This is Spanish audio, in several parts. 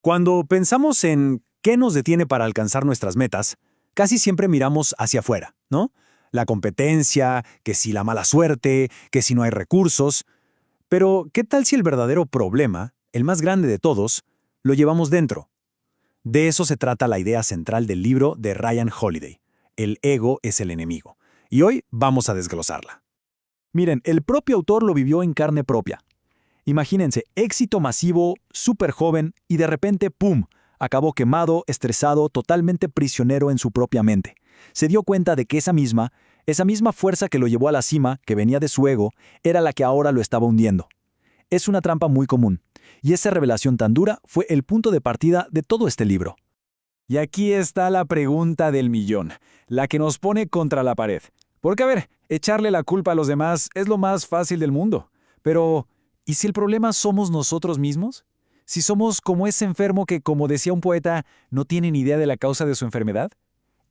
Cuando pensamos en qué nos detiene para alcanzar nuestras metas, casi siempre miramos hacia afuera, ¿no? La competencia, que si la mala suerte, que si no hay recursos. Pero, ¿qué tal si el verdadero problema, el más grande de todos, lo llevamos dentro? De eso se trata la idea central del libro de Ryan Holiday. El ego es el enemigo. Y hoy vamos a desglosarla. Miren, el propio autor lo vivió en carne propia. Imagínense, éxito masivo, súper joven y de repente, ¡pum!, acabó quemado, estresado, totalmente prisionero en su propia mente. Se dio cuenta de que esa misma fuerza que lo llevó a la cima, que venía de su ego, era la que ahora lo estaba hundiendo. Es una trampa muy común, y esa revelación tan dura fue el punto de partida de todo este libro. Y aquí está la pregunta del millón, la que nos pone contra la pared. Porque, a ver, echarle la culpa a los demás es lo más fácil del mundo. Pero, ¿y si el problema somos nosotros mismos? Si somos como ese enfermo que, como decía un poeta, no tiene ni idea de la causa de su enfermedad.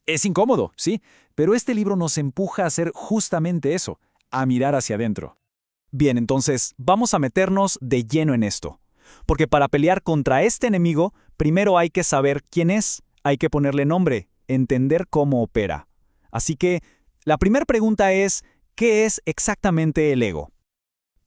Es incómodo, sí, pero este libro nos empuja a hacer justamente eso, a mirar hacia adentro. Bien, entonces, vamos a meternos de lleno en esto. Porque para pelear contra este enemigo, primero hay que saber quién es, hay que ponerle nombre, entender cómo opera. Así que, la primera pregunta es, ¿qué es exactamente el ego?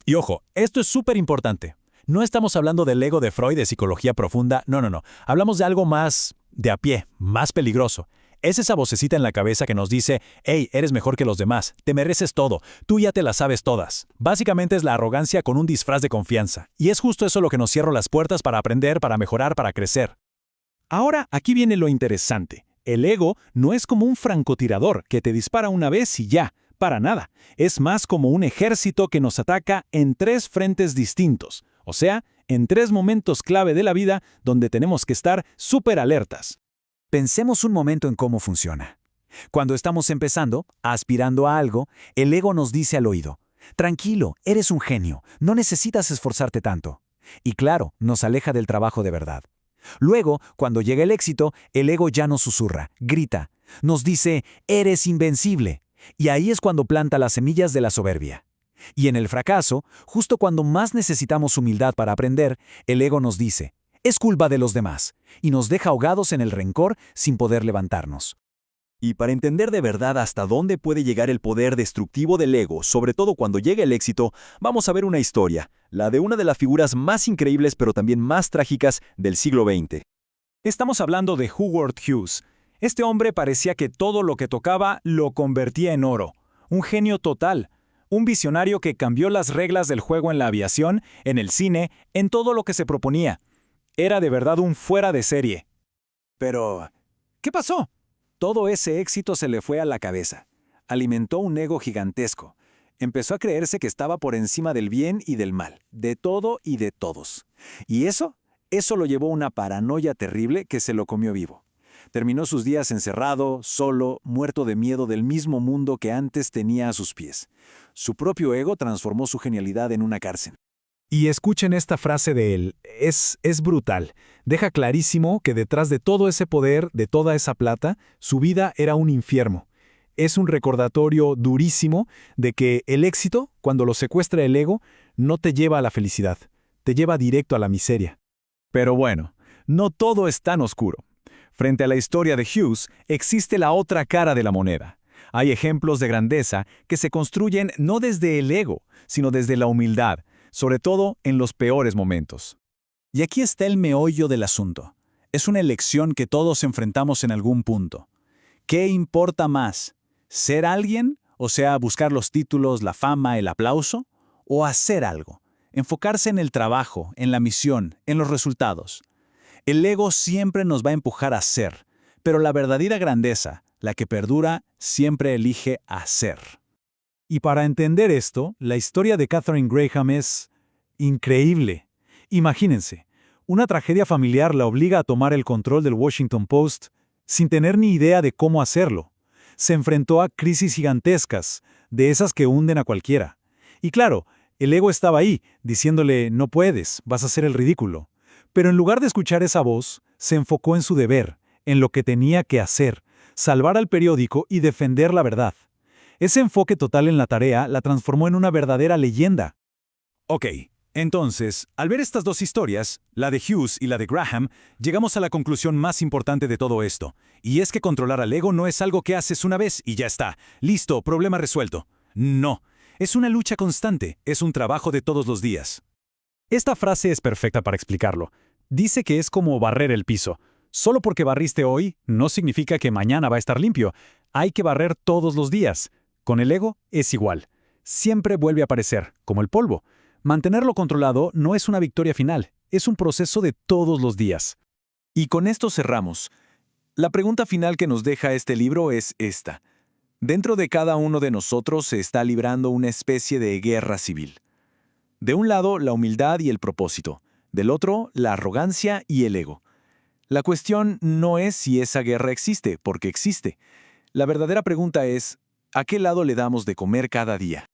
Y ojo, esto es súper importante. No estamos hablando del ego de Freud de psicología profunda, no. Hablamos de algo más de a pie, más peligroso. Es esa vocecita en la cabeza que nos dice, hey, eres mejor que los demás, te mereces todo, tú ya te las sabes todas. Básicamente es la arrogancia con un disfraz de confianza. Y es justo eso lo que nos cierra las puertas para aprender, para mejorar, para crecer. Ahora, aquí viene lo interesante. El ego no es como un francotirador que te dispara una vez y ya, para nada. Es más como un ejército que nos ataca en 3 frentes distintos. O sea, en 3 momentos clave de la vida donde tenemos que estar súper alertas. Pensemos un momento en cómo funciona. Cuando estamos empezando, aspirando a algo, el ego nos dice al oído, tranquilo, eres un genio, no necesitas esforzarte tanto. Y claro, nos aleja del trabajo de verdad. Luego, cuando llega el éxito, el ego ya nos susurra, grita, nos dice, eres invencible. Y ahí es cuando planta las semillas de la soberbia. Y en el fracaso, justo cuando más necesitamos humildad para aprender, el ego nos dice, es culpa de los demás, y nos deja ahogados en el rencor sin poder levantarnos. Y para entender de verdad hasta dónde puede llegar el poder destructivo del ego, sobre todo cuando llega el éxito, vamos a ver una historia, la de una de las figuras más increíbles pero también más trágicas del siglo XX. Estamos hablando de Howard Hughes. Este hombre parecía que todo lo que tocaba lo convertía en oro. Un genio total. Un visionario que cambió las reglas del juego en la aviación, en el cine, en todo lo que se proponía. Era de verdad un fuera de serie. Pero, ¿qué pasó? Todo ese éxito se le fue a la cabeza. Alimentó un ego gigantesco. Empezó a creerse que estaba por encima del bien y del mal, de todo y de todos. Y eso lo llevó a una paranoia terrible que se lo comió vivo. Terminó sus días encerrado, solo, muerto de miedo del mismo mundo que antes tenía a sus pies. Su propio ego transformó su genialidad en una cárcel. Y escuchen esta frase de él, es brutal. Deja clarísimo que detrás de todo ese poder, de toda esa plata, su vida era un infierno. Es un recordatorio durísimo de que el éxito, cuando lo secuestra el ego, no te lleva a la felicidad, te lleva directo a la miseria. Pero bueno, no todo es tan oscuro. Frente a la historia de Hughes, existe la otra cara de la moneda. Hay ejemplos de grandeza que se construyen no desde el ego, sino desde la humildad, sobre todo en los peores momentos. Y aquí está el meollo del asunto. Es una elección que todos enfrentamos en algún punto. ¿Qué importa más? ¿Ser alguien? O sea, buscar los títulos, la fama, el aplauso. ¿O hacer algo? Enfocarse en el trabajo, en la misión, en los resultados. El ego siempre nos va a empujar a ser, pero la verdadera grandeza, la que perdura, siempre elige hacer. Y para entender esto, la historia de Katharine Graham es increíble. Imagínense, una tragedia familiar la obliga a tomar el control del Washington Post sin tener ni idea de cómo hacerlo. Se enfrentó a crisis gigantescas, de esas que hunden a cualquiera. Y claro, el ego estaba ahí, diciéndole, no puedes, vas a hacer el ridículo. Pero en lugar de escuchar esa voz, se enfocó en su deber, en lo que tenía que hacer, salvar al periódico y defender la verdad. Ese enfoque total en la tarea la transformó en una verdadera leyenda. Ok, Entonces, al ver estas dos historias, la de Hughes y la de Graham, llegamos a la conclusión más importante de todo esto, y es que controlar al ego no es algo que haces una vez y ya está. Listo, problema resuelto. No, es una lucha constante, es un trabajo de todos los días. Esta frase es perfecta para explicarlo. Dice que es como barrer el piso. Solo porque barriste hoy, no significa que mañana va a estar limpio. Hay que barrer todos los días. Con el ego es igual. Siempre vuelve a aparecer, como el polvo. Mantenerlo controlado no es una victoria final, es un proceso de todos los días. Y con esto cerramos. La pregunta final que nos deja este libro es esta. Dentro de cada uno de nosotros se está librando una especie de guerra civil. De un lado, la humildad y el propósito. Del otro, la arrogancia y el ego. La cuestión no es si esa guerra existe, porque existe. La verdadera pregunta es, ¿a qué lado le damos de comer cada día?